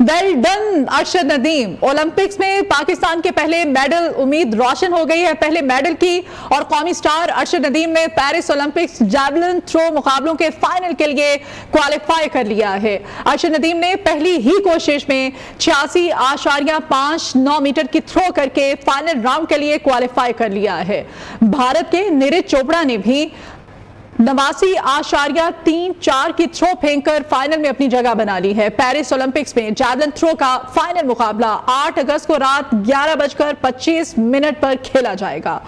Well done Arshad Nadeem. Olympics में पाकिस्तान के पहले मेडल उम्मीद रोशन हो गई है पहले मेडल की, और कौमी स्टार अरशद नदीम ने पेरिस ओलंपिक्स जैवलिन थ्रो मुकाबलों के फाइनल के लिए क्वालिफाई कर लिया है। अरशद नदीम ने पहली ही कोशिश में 86.59 मीटर की थ्रो करके फाइनल राउंड के लिए क्वालिफाई कर लिया है। भारत के नीरज चोपड़ा ने भी 89.34 की थ्रो फेंककर फाइनल में अपनी जगह बना ली है। पेरिस ओलंपिक्स में जैवलिन थ्रो का फाइनल मुकाबला 8 अगस्त को रात 11:25 पर खेला जाएगा।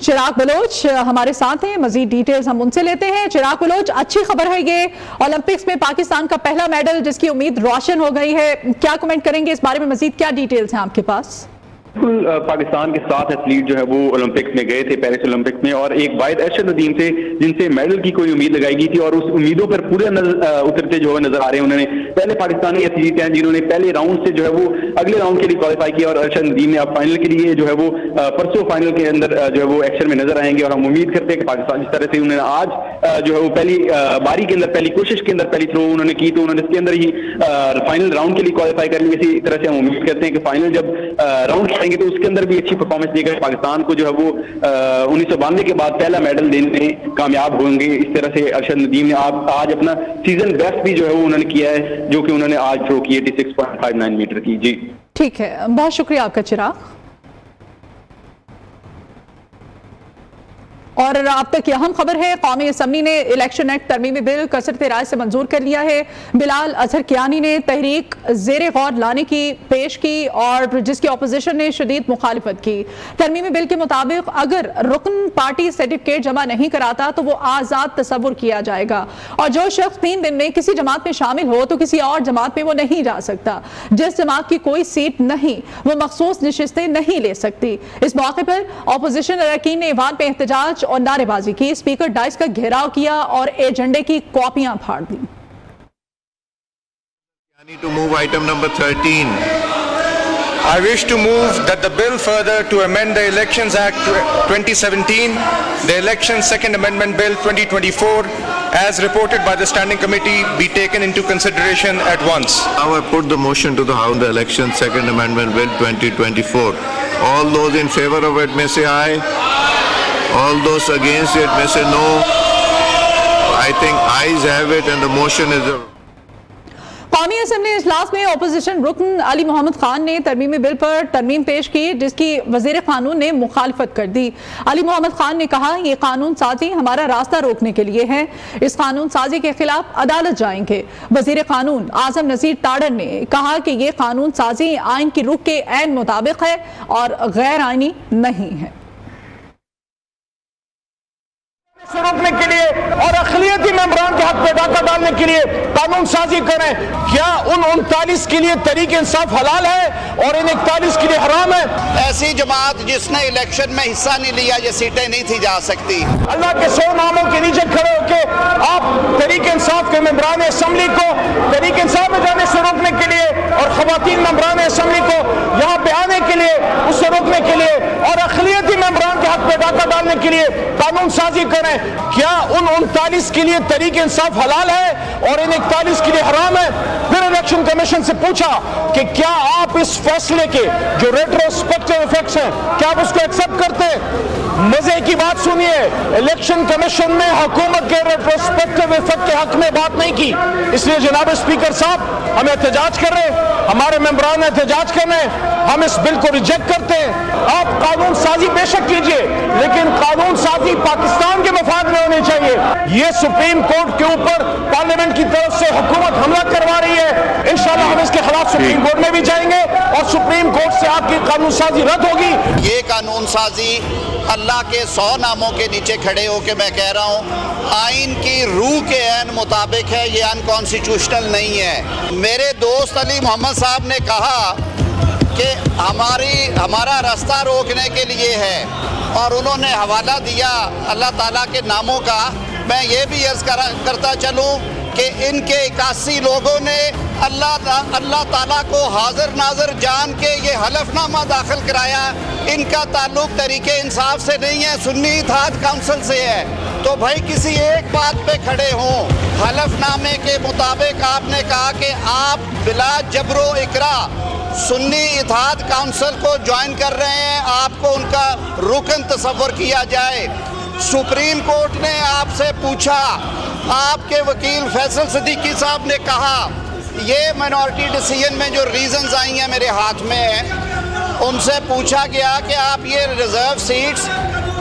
चिराग बलोच हमारे साथ हैं, मजीद डिटेल्स हम उनसे लेते हैं। चिराग बलोच, अच्छी खबर है ये, ओलंपिक्स में पाकिस्तान का पहला मेडल जिसकी उम्मीद रोशन हो गई है, क्या कमेंट करेंगे इस बारे में? मजीद क्या डिटेल्स हैं आपके पास? बिल्कुल, पाकिस्तान के 7 एथलीट जो है वो ओलंपिक्स में गए थे, पेरिस ओलंपिक्स में, और एक वाहिद अरशद नदीम थे जिनसे मेडल की कोई उम्मीद लगाई गई थी, और उस उम्मीदों पर पूरे उतरते जो है नजर आ रहे हैं। उन्होंने पहले पाकिस्तानी एथलीट हैं जिन्होंने पहले राउंड से जो है वो अगले राउंड के लिए क्वालिफाई किया, और अरशद नदीम ने अब फाइनल के लिए जो है वो परसों फाइनल के अंदर जो है वो एक्शन में नजर आएंगे। और हम उम्मीद करते हैं कि पाकिस्तान जिस तरह से उन्होंने आज जो है वो पहली बारी के अंदर, पहली कोशिश के अंदर पहली थ्रो उन्होंने की, तो उन्होंने इसके अंदर ही फाइनल राउंड के लिए क्वालिफाई कर लिया। इसी तरह से हम उम्मीद करते हैं कि फाइनल जब राउंड खेलेंगे तो उसके अंदर भी अच्छी परफॉर्मेंस देकर पाकिस्तान को जो है वो 1992 के बाद पहला मेडल देने में कामयाब होंगे। इस तरह से अरशद नदीम ने आज अपना सीजन बेस्ट भी जो है वो उन्होंने किया है, जो कि उन्होंने आज थ्रो की 86.59 मीटर की। जी ठीक है, बहुत शुक्रिया आपका चिराग। और अब तक की अहम खबर है, कौमी असम्बली ने इलेक्शन एक्ट तरमीमी बिल कसरत राय से मंजूर कर लिया है। बिलाल अजहर कियानी ने तहरीक ज़ेरे गौर लाने की पेश की, और जिसकी अपोजिशन ने शदीद मुखालिफत की। तरमीमी बिल के मुताबिक अगर रुकन पार्टी सर्टिफिकेट जमा नहीं कराता तो वो आज़ाद तस्वुर किया जाएगा, और जो शख्स 3 दिन में किसी जमात में शामिल हो तो किसी और जमात में वो नहीं जा सकता। जिस जमात की कोई सीट नहीं वो मखसूस नशिस्तें नहीं ले सकती। इस मौके पर अपोजिशन अरकान ने ईवान पे एहतजाज और नारेबाजी की, स्पीकर डाइस का घेराव किया और एजेंडे की कॉपियां फाड़ दी। To move item number 13. I wish to move that the bill further to amend the Elections Act 2017, the Elections Second Amendment Bill 2024, as reported by the Standing Committee, be taken into consideration at once. Now I put the motion to the House, the Elections Second Amendment Bill 2024. All those in favor of it may say aye. All those against it may say no. I think ayes have it and the motion is... कौमी assembly इजलास में opposition रुकन अली मोहम्मद खान ने तरमीमी bill पर तरमीम पेश की, जिसकी वजीर कानून ने मुखालफत कर दी। अली मोहम्मद खान ने कहा, ये कानून साजी हमारा रास्ता रोकने के लिए है, इस कानून साजी के खिलाफ अदालत जाएंगे। वजीर कानून आजम नजीर ताड़र ने कहा कि ये कानून साजी आइन की रुख के ऐन मुताबिक है और गैर आइनी नहीं है। रोकने के लिए और अक़लियती मेंबरान के हक पे डाका डालने के लिए कानून साजी करें। क्या उन 39 के लिए तहरीक इंसाफ हलाल है और इन 41 के लिए हराम है? ऐसी जमात जिसने इलेक्शन में हिस्सा नहीं लिया, ये सीटें नहीं थी जा सकती। अल्लाह के 100 नामों के नीचे खड़े होकर आप तहरीक इंसाफ के मेंबरान असम्बली को तहरीक इंसाफ में जाने से रोकने के लिए और खवातीन मेंबरान असम्बली को यहाँ पे आने के लिए, उससे रोकने के लिए और अक़लियती मेंबरान के हक पे डाका डालने के लिए कानून साजी करें। क्या उन 39 के लिए तहरीक इंसाफ हलाल है और इन 41 के लिए हराम है? फिर इलेक्शन कमीशन से पूछा कि क्या आप इस फैसले के जो रेट्रोस्पेक्टिव इफेक्ट्स हैं, क्या आप उसको एक्सेप्ट करते हैं? मजे की बात सुनिए, इलेक्शन कमीशन ने हुकूमत के रेट्रोस्पेक्टिव इफेक्ट के हक में बात नहीं की। इसलिए जनाब स्पीकर साहब, हम एहतजाज कर रहे हैं, हमारे मेंबरान एहतजाज कर रहे हैं, हम इस बिल को रिजेक्ट करते हैं। आप कानून साजी बेशक कीजिए, लेकिन कानून साजी पाकिस्तान के मफाद में होनी चाहिए। ये सुप्रीम कोर्ट के ऊपर पार्लियामेंट की तरफ से हुकूमत हमला करवा रही है। इंशाल्लाह हम इसके खिलाफ सुप्रीम कोर्ट में भी जाएंगे और सुप्रीम कोर्ट से आपकी कानून साजी रद्द होगी। ये कानून साजी अल्लाह के 100 नामों के नीचे खड़े होकर मैं कह रहा हूँ, आइन की रूह के ऐन मुताबिक है, ये अनकॉन्स्टिट्यूशनल नहीं है। मेरे दोस्त अली मोहम्मद साहब ने कहा कि हमारा रास्ता रोकने के लिए है, और उन्होंने हवाला दिया अल्लाह ताला के नामों का। मैं ये भी अर्ज करता चलूँ कि इनके 81 लोगों ने अल्लाह ताला को हाजिर नाजर जान के ये हलफनामा दाखिल कराया ان کا تعلق تحریک انصاف سے نہیں ہے, سنی اتحاد کونسل سے ہے. تو بھائی کسی ایک بات پہ کھڑے ہوں. حلف نامے کے مطابق آپ نے کہا کہ آپ بلا جبر و اکراہ سنی اتحاد کونسل کو جوائن کر رہے ہیں, آپ کو ان کا رکن تصور کیا جائے. سپریم کورٹ نے آپ سے پوچھا, آپ کے وکیل فیصل صدیقی صاحب نے کہا یہ مائنورٹی ڈیسیژن میں جو ریزنز آئی ہیں میرے ہاتھ میں ہیں, ان سے پوچھا گیا کہ آپ یہ ریزرو سیٹس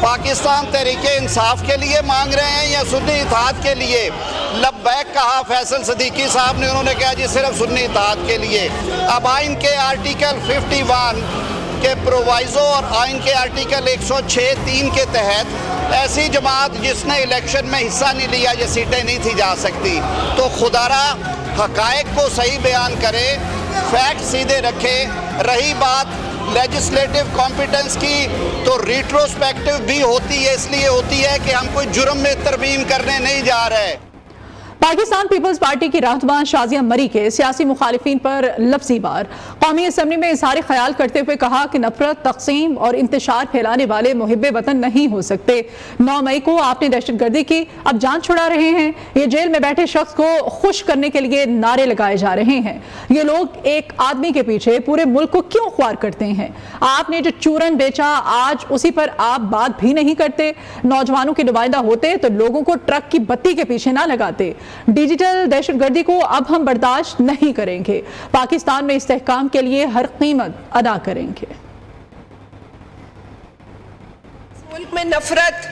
پاکستان تحریک انصاف کے لیے مانگ رہے ہیں یا سنی اتحاد کے لیے؟ لبیک کہا فیصل صدیقی صاحب نے, انہوں نے کہا جی صرف سنی اتحاد کے لیے. اب آئین کے آرٹیکل 51 کے پرووائزو اور آئین کے آرٹیکل 106(3) کے تحت ایسی جماعت جس نے الیکشن میں حصہ نہیں لیا, یہ سیٹیں نہیں تھی جا سکتی. تو خدا را حقائق کو صحیح بیان کرے, فیکٹ سیدھے رکھے. رہی بات لیجسلیٹو کمپیٹنس کی, تو ریٹروسپیکٹو بھی ہوتی ہے, اس لیے ہوتی ہے کہ ہم کوئی جرم میں ترمیم کرنے نہیں جا رہے. پاکستان پیپلز پارٹی کی رہنما شازیہ مری کے سیاسی مخالفین پر لفظی بار. قومی اسمبلی میں اظہار خیال کرتے ہوئے کہا کہ نفرت, تقسیم اور انتشار پھیلانے والے محب وطن نہیں ہو سکتے. 9 مئی کو آپ نے دہشت گردی کی, اب جان چھڑا رہے ہیں. یہ جیل میں بیٹھے شخص کو خوش کرنے کے لیے نعرے لگائے جا رہے ہیں. یہ لوگ ایک آدمی کے پیچھے پورے ملک کو کیوں خوار کرتے ہیں؟ آپ نے جو چورن بیچا آج اسی پر آپ بات بھی نہیں کرتے. نوجوانوں کے نمائندہ ہوتے تو لوگوں کو ٹرک کی بتی کے پیچھے نہ لگاتے. ڈیجیٹل دہشت گردی کو اب ہم برداشت نہیں کریں گے. پاکستان میں استحکام کے لیے ہر قیمت ادا کریں گے. ملک میں نفرت,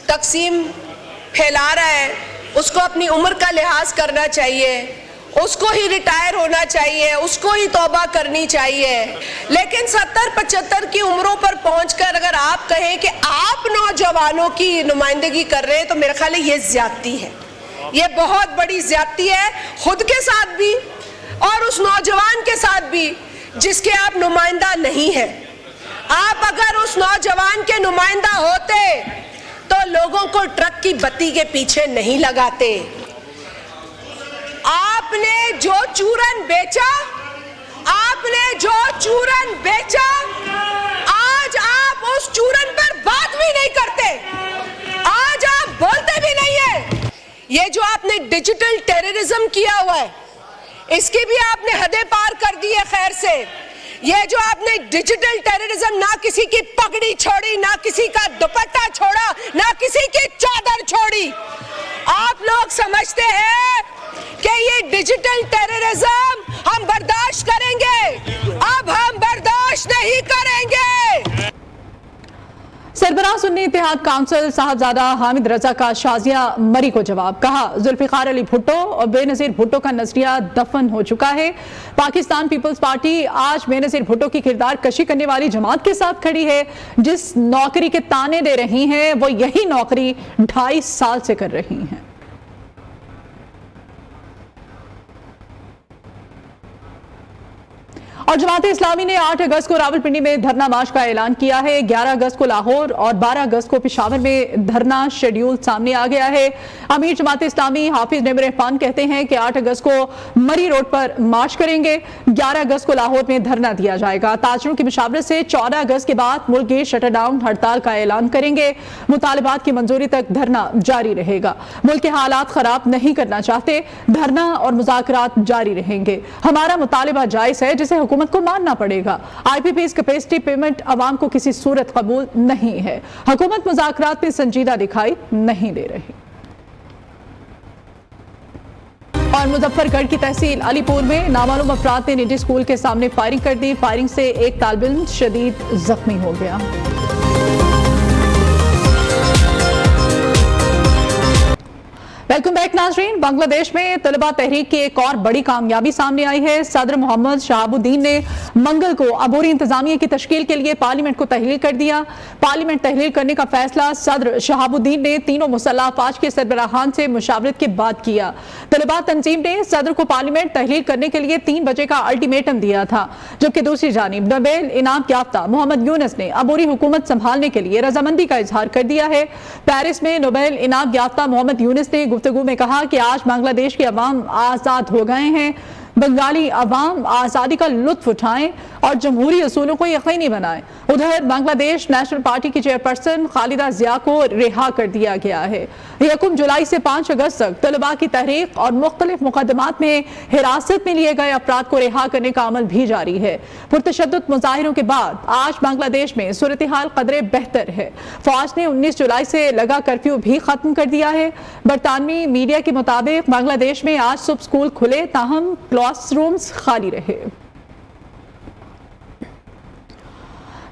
تقسیم پھیلا رہا ہے, اس کو اپنی عمر کا لحاظ کرنا چاہیے, اس کو ہی ریٹائر ہونا چاہیے, اس کو ہی توبہ کرنی چاہیے. لیکن 70-75 کی عمروں پر پہنچ کر اگر آپ کہیں کہ آپ نوجوانوں کی نمائندگی کر رہے ہیں تو میرے خیال ہے یہ زیادتی ہے. یہ بہت بڑی زیادتی ہے, خود کے ساتھ بھی اور اس نوجوان کے ساتھ بھی جس کے آپ نمائندہ نہیں ہیں. آپ اگر اس نوجوان کے نمائندہ ہوتے تو لوگوں کو ٹرک کی بتی کے پیچھے نہیں لگاتے. آپ نے جو چورن بیچا, آپ نے جو چورن بیچا, آج آپ اس چورن پر بات بھی نہیں کرتے, آج آپ بولتے بھی نہیں ہیں. یہ جو آپ نے ڈیجیٹل ٹیررزم کیا ہوا ہے, اس کی بھی آپ نے حدیں پار کر دی ہے. خیر سے یہ جو آپ نے ڈیجیٹل ٹیررزم, نہ کسی کی پگڑی چھوڑی, نہ کسی کا دوپٹہ چھوڑا, نہ کسی کی چادر چھوڑی. آپ لوگ سمجھتے ہیں کہ یہ ڈیجیٹل ٹیررزم ہم برداشت کریں گے؟ اب ہم برداشت نہیں کریں گے. سربراہ سنی اتحاد کونسل صاحبزادہ حامد رضا کا شازیہ مری کو جواب. کہا ذوالفقار علی بھٹو اور بے نظیر بھٹو کا نظریہ دفن ہو چکا ہے. پاکستان پیپلز پارٹی آج بے نظیر بھٹو کی کردار کشی کرنے والی جماعت کے ساتھ کھڑی ہے. جس نوکری کے تانے دے رہی ہیں وہ یہی نوکری 2.5 سال سے کر رہی ہیں. اور جماعت اسلامی نے 8 اگست کو راولپنڈی میں دھرنا مارچ کا اعلان کیا ہے. 11 اگست کو لاہور اور 12 اگست کو پشاور میں دھرنا شیڈیول سامنے آ گیا ہے. امیر جماعت اسلامی حافظ نعیم الرحمان کہتے ہیں کہ 8 اگست کو مری روڈ پر مارچ کریں گے, 11 اگست کو لاہور میں دھرنا دیا جائے گا. تاجروں کی مشاورت سے 14 اگست کے بعد ملک گیر شٹر ڈاؤن ہڑتال کا اعلان کریں گے. مطالبات کی منظوری تک دھرنا جاری رہے گا. ملک کے حالات خراب نہیں کرنا چاہتے, دھرنا اور مذاکرات جاری رہیں گے. ہمارا مطالبہ جائز ہے جسے حکومت کو ماننا پڑے گا. آئی پی پیز کیپیسٹی پیمنٹ عوام کو کسی صورت قبول نہیں ہے. حکومت مذاکرات میں سنجیدہ دکھائی نہیں دے رہی. اور مظفر گڑھ کی تحصیل علی پور میں نامعلوم افراد نے نجی اسکول کے سامنے فائرنگ کر دی. فائرنگ سے ایک طالب علم شدید زخمی ہو گیا. ویلکم بیک ناظرین. بنگلہ دیش میں طلبہ تحریک کی ایک اور بڑی کامیابی سامنے آئی ہے. صدر محمد شہاب الدین نے منگل کو عبوری انتظامیہ کی تشکیل کے لیے پارلیمنٹ کو تحلیل کر دیا. پارلیمنٹ تحلیل کرنے کا فیصلہ صدر شہاب الدین نے تینوں مسلح افواج کے سربراہان سے مشاورت کے بعد کیا. طلباء تنظیم نے صدر کو پارلیمنٹ تحلیل کرنے کے لیے 3 بجے کا الٹیمیٹم دیا تھا, جبکہ دوسری جانب نوبیل انعام یافتہ محمد یونس نے عبوری حکومت سنبھالنے کے لیے رضامندی کا اظہار کر دیا ہے. پیرس میں نوبیل انعام یافتہ محمد یونس نے گفتگو میں کہا کہ آج بنگلہ دیش کے عوام آزاد ہو گئے ہیں. बंगाली अवाम आज़ादी का लुत्फ उठाएं और जमहूरी असूलों को यकीनी बनाएं। उधर बांग्लादेश नेशनल पार्टी की चेयरपर्सन खालिदा जिया को रिहा कर दिया गया है। 1 जुलाई से 5 अगस्त तक तलबा की तहरीक और मुख्तलिफ मुकदमात में हिरासत में लिए गए अफराद को रिहा करने का अमल भी जारी है। पुरतशद्दुद मुजाहिरों के बाद आज बांग्लादेश में सूरत हाल कदरे बेहतर है। फौज ने 19 जुलाई से लगा कर्फ्यू भी खत्म कर दिया है। बरतानवी मीडिया के मुताबिक बांग्लादेश में आज सुबह स्कूल खुले, ताहम क्लासरूम्स खाली रहे।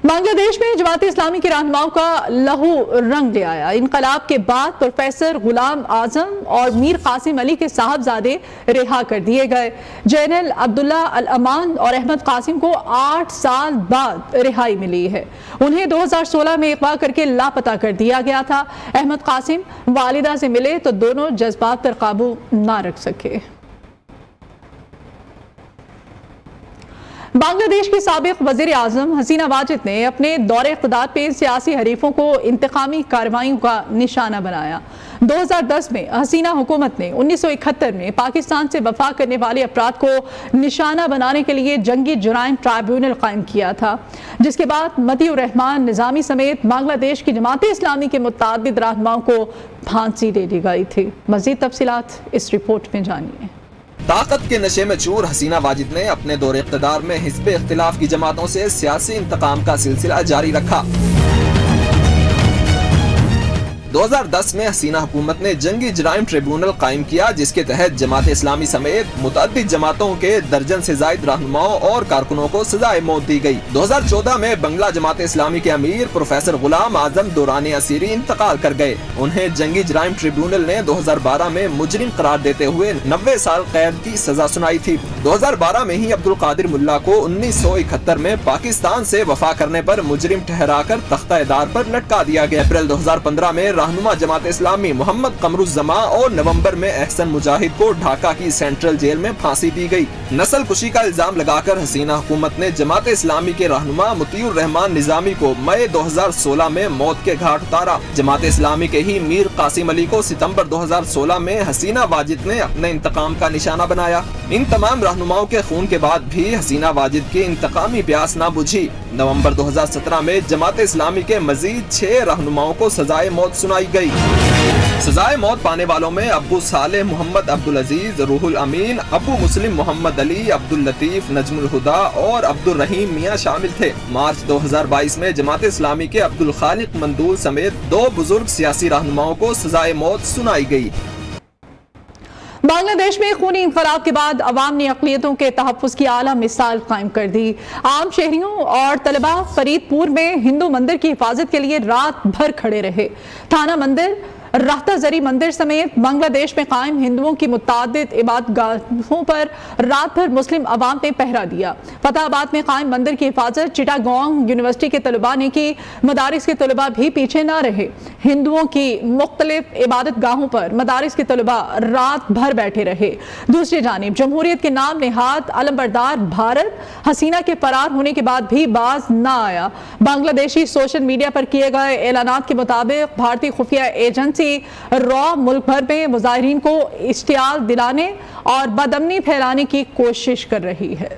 बांग्लादेश में जमात इस्लामी के रहनुमाओं का लहू रंग ले आया। इनकलाब के बाद प्रोफेसर गुलाम आजम और मीर कासिम अली के साहबजादे रिहा कर दिए गए। जनरल अब्दुल्ला अल अमान और अहमद कासिम को 8 साल बाद रिहाई मिली है। उन्हें 2016 में अगवा करके लापता कर दिया गया था। अहमद कासिम वालिदा से मिले तो दोनों जज्बात पर काबू ना रख सके। बांग्लादेश की साबिक वजीर आजम हसीना वाजिद ने अपने दौरे इक़्तिदार पे सियासी हरीफों को इंतकामी कार्रवाइयों का निशाना बनाया। 2010 में हसीना हुकूमत ने 1971 में पाकिस्तान से वफा करने वाले अफराद को निशाना बनाने के लिए जंगी जुराइम ट्राइब्यूनल कायम किया था, जिसके बाद मतीउर रहमान निज़ामी समेत बांग्लादेश की जमात इस्लामी के मुतअद्दिद रहनुमाओं को फांसी दे दी गई थी। मज़ीद तफसीलात इस रिपोर्ट में जानिए। ताकत के नशे में चूर हसीना वाजिद ने अपने दौरे इक़्तिदार में हिज़्ब इख्तिलाफ की जमातों से सियासी इंतकाम का सिलसिला जारी रखा। 2010 में हसीना हुकूमत ने जंगी जराइम ट्रिब्यूनल कायम किया, जिसके तहत जमात इस्लामी समेत मुतअद्दिद जमातों के दर्जन से जायद रहनुमाओं और कारकुनों को सजाए मौत दी गई। 2014 में बंगला जमात इस्लामी के अमीर प्रोफेसर गुलाम आजम दौरानी असीरी इंतकाल कर गए। उन्हें जंगी जराइम ट्रिब्यूनल ने 2012 में मुजरिम करार देते हुए 90 साल कैद की सजा सुनाई थी। 2012 में ही अब्दुल कादिर मुल्ला को 1971 में पाकिस्तान से वफा करने पर मुजरिम ठहराकर तख्ता-ए-दार पर लटका दिया गया। अप्रैल 2015 में रहनुमा जमात इस्लामी मोहम्मद कमरुज़्ज़मा और नवंबर में एहसन मुजाहिद को ढाका की सेंट्रल जेल में फांसी दी गई। नस्ल कुशी का इल्जाम लगाकर हसीना हुकूमत ने जमात इस्लामी के रहनुमा मतीउर रहमान निज़ामी को मई 2016 में मौत के घाट उतारा। जमात इस्लामी के ही मीर कासिम अली को सितंबर 2016 में हसीना वाजिद ने अपने इंतकाम का निशाना बनाया। इन तमाम रहनुमाओं के खून के बाद भी हसीना वाजिद की इंतकामी प्यास न बुझी। नवंबर 2017 में जमात इस्लामी के मजीद 6 रहनुमाओं को सजाए मौत सुनाई गई। सजाए मौत पाने वालों में अबू सालेह मोहम्मद अब्दुल अजीज, रूहुल अमीन, अबू मुस्लिम मोहम्मद अली, अब्दुल लतीफ, नजमुल हुदा और अब्दुल रहीम मियां शामिल थे। मार्च 2022 में जमात इस्लामी के अब्दुल खालिक मंदूल समेत 2 बुजुर्ग सियासी रहनुमाओं को सजाए मौत सुनाई गई। बांग्लादेश में खूनी इंकलाब के बाद अवाम ने अक़लियतों के तहफ़्फ़ुज़ की आला मिसाल कायम कर दी। आम शहरियों और तलबा फरीदपुर में हिंदू मंदिर की हिफाजत के लिए रात भर खड़े रहे। थाना मंदिर, राहता जरी मंदिर समेत बांग्लादेश में कायम हिंदुओं की मुतअद्दिद इबादतगाहों पर रात भर मुस्लिम अवाम ने पहरा दिया। फतेहाबाद में कायम मंदिर की हिफाजत चिटागोंग यूनिवर्सिटी के तलबा ने की। मदारिस के तलबा भी पीछे न रहे। हिंदुओं की मुख्तलिफ इबादतगाहों पर मदारिस के तलबा रात भर बैठे रहे। दूसरी जानिब जमहूरियत के नाम नेहाद अलमबरदार भारत हसीना के फरार होने के बाद भी बाज न आया। बांग्लादेशी सोशल मीडिया पर किए गए ऐलानात के मुताबिक भारतीय खुफिया एजेंसी रॉ मुल्क भर में मुजाहिरीन को इश्तियाल दिलाने और बदअमनी फैलाने की कोशिश कर रही है।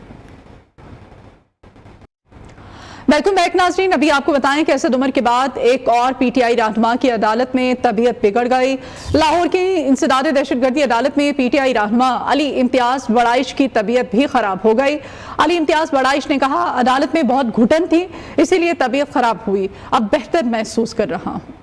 वेलकम बैक नाज़रीन। अभी आपको बताएं कि असद उमर के बाद एक और पीटीआई रहनुमा की अदालत में तबीयत बिगड़ गई। लाहौर की इंसदाद दहशतगर्दी अदालत में पीटीआई रहनुमा अली इम्तियाज बड़ाइश की तबीयत भी खराब हो गई। अली इम्तियाज बड़ाइश ने कहा, अदालत में बहुत घुटन थी, इसीलिए तबीयत खराब हुई, अब बेहतर महसूस कर रहा हूं।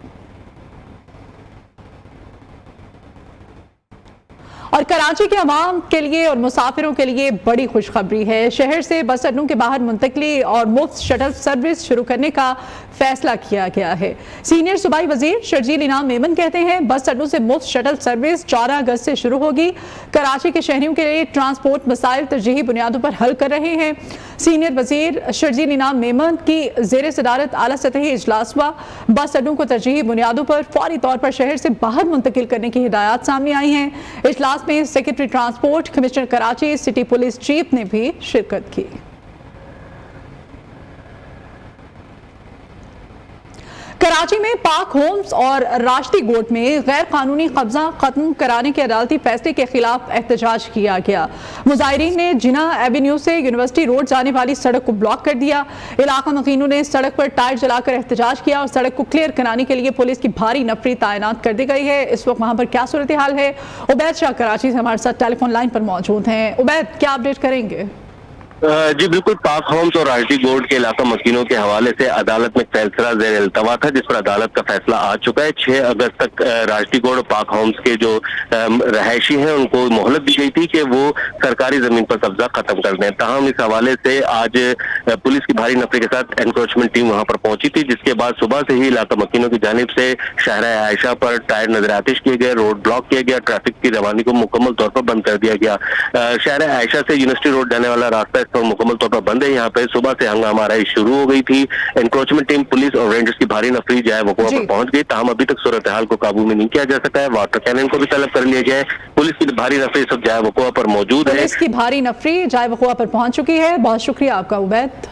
और कराची के अवाम के लिए और मुसाफिरों के लिए बड़ी खुशखबरी है। शहर से बस अड्डों के बाहर मुंतकली और मुफ्त शटल सर्विस शुरू करने का फैसला किया गया है। सीनियर सूबाई वजीर शर्जील इनाम मेमन कहते हैं, बस अड्डों से मुफ्त शटल सर्विस 14 अगस्त से शुरू होगी। कराची के शहरियों के लिए ट्रांसपोर्ट मसाइल तरजीही बुनियादों पर हल कर रहे हैं। सीनियर वजीर शर्जील इनाम मेमन की ज़ेर सदारत आला सतही इजलास हुआ। बस अड्डों को तरजीही बुनियादों पर फौरी तौर पर शहर से बाहर मुंतकिल करने की हिदायत सामने आई हैं। इजलास में secretary transport, commissioner Karachi, city police chief ने भी शिरकत की। कराची में पाक होम्स और राष्ट्रीय गोट में गैर कानूनी कब्जा खत्म कराने के अदालती फैसले के खिलाफ एहतजाज किया गया। मुजाहिरीन ने जिना एवेन्यू से यूनिवर्सिटी रोड जाने वाली सड़क को ब्लॉक कर दिया। इलाका मकीनों ने सड़क पर टायर जलाकर एहतजाज किया और सड़क को क्लियर कराने के लिए पुलिस की भारी नफरी तैनात कर दी गई है। इस वक्त वहां पर क्या सूरत हाल है, उबैद शाह कराची से हमारे साथ टेलीफोन लाइन पर मौजूद हैं। उबैद, क्या अपडेट करेंगे? जी बिल्कुल, पाक होम्स और राष्ट्रीय गोट के इलाका मकीनों के हवाले से अदालत में फैसला ज़ेर इल्तवा था, जिस पर अदालत का फैसला आ चुका है। 6 अगस्त तक राष्ट्रीय गोट और पाक होम्स के जो रहायशी हैं उनको मोहलत दी गई थी कि वो सरकारी जमीन पर कब्जा खत्म कर दें। ताहम इस हवाले से आज पुलिस की भारी नफरी के साथ एनक्रोचमेंट टीम वहां पर पहुंची थी, जिसके बाद सुबह से ही इलाका मकीनों की जानिब से शहर आयशा पर टायर नजर आतिश किए गए, रोड ब्लॉक किया गया, ट्रैफिक की रवानी को मुकम्मल तौर पर बंद कर दिया गया। शहर आयशा से यूनिवर्सिटी रोड जाने वाला रास्ता पर मुकम्मल तौर पर बंद है। यहाँ पे सुबह से हंगामा आराई शुरू हो गई थी। एनक्रोचमेंट टीम, पुलिस और रेंजर्स की भारी नफरी जाए वकुआ पर पहुंच गई। ताहम अभी तक सूरत हाल को काबू में नहीं किया जा सका है। वाटर कैनन को भी तलब कर लिया गया है। पुलिस की भारी नफरी सब जाए वकुआ पर मौजूद है। पुलिस की भारी नफरी जाए वकुआ पर पहुंच चुकी है। बहुत शुक्रिया आपका उबैद।